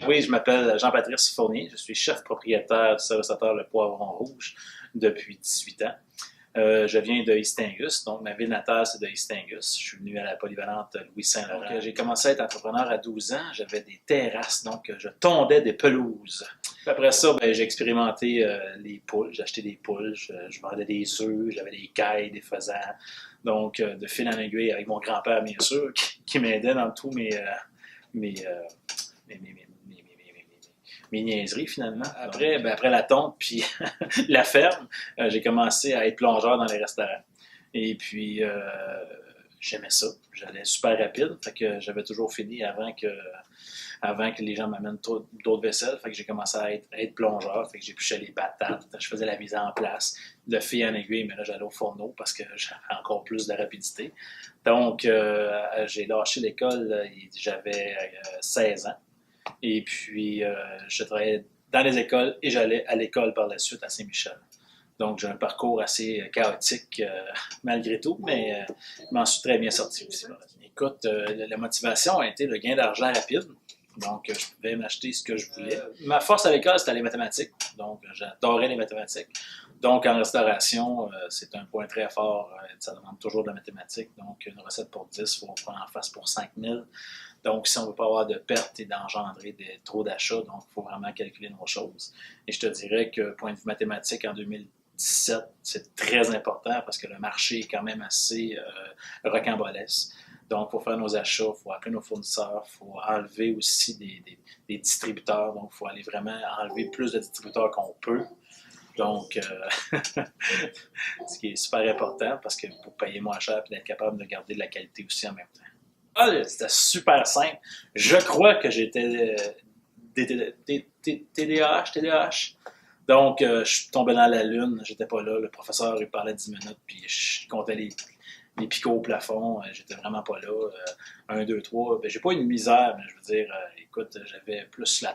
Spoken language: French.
Oui, je m'appelle Jean-Patrice Fournier. Je suis chef propriétaire du service traiteur Le Poivron Rouge depuis 18 ans. Je viens de East Angus, donc ma ville natale, c'est de East Angus. Je suis venu à la polyvalente Louis-Saint-Laurent. J'ai commencé à être entrepreneur à 12 ans. J'avais des terrasses, donc je tondais des pelouses. Puis après ça, j'ai expérimenté les poules. J'ai acheté des poules, je vendais des œufs, j'avais des cailles, des faisans. Donc, de fil en aiguille avec mon grand-père, bien sûr, qui m'aidait dans tous mes, mes niaiseries finalement. Après la tonte puis la ferme, j'ai commencé à être plongeur dans les restaurants. Et puis, j'aimais ça. J'allais super rapide. Fait que j'avais toujours fini avant que les gens m'amènent d'autres vaisselles. Fait que j'ai commencé à être plongeur. Fait que j'épluchais les patates. Je faisais la mise en place de fil en aiguille, mais là, j'allais au fourneau parce que j'avais encore plus de rapidité. Donc, j'ai lâché l'école, j'avais 16 ans. Et puis, je travaillais dans les écoles et j'allais à l'école par la suite à Saint-Michel. Donc, j'ai un parcours assez chaotique malgré tout, mais je m'en suis très bien sorti aussi. Écoute, la motivation a été le gain d'argent rapide. Donc, je pouvais m'acheter ce que je voulais. Ma force à l'école, c'était les mathématiques. Donc, j'adorais les mathématiques. Donc, en restauration, c'est un point très fort. Ça demande toujours de la mathématique. Donc, une recette pour 10, il faut en face pour 5000. Donc, si on ne veut pas avoir de pertes et d'engendrer trop d'achats, donc il faut vraiment calculer nos choses. Et je te dirais que, point de vue mathématique, en 2017, c'est très important parce que le marché est quand même assez rocambolesque. Donc, pour faire nos achats, il faut appeler nos fournisseurs, il faut enlever aussi des distributeurs. Donc, il faut aller vraiment enlever le plus de distributeurs qu'on peut. Donc, ce qui est super important parce que pour payer moins cher et d'être capable de garder de la qualité aussi en même temps. Ah, c'était super simple. Je crois que j'étais TDAH. Donc, je suis tombé dans la lune. J'étais pas là. Le professeur, il parlait 10 minutes, puis je comptais les picots au plafond. J'étais vraiment pas là. 1, 2, 3. J'ai pas eu de misère, mais je veux dire, écoute, j'avais plus la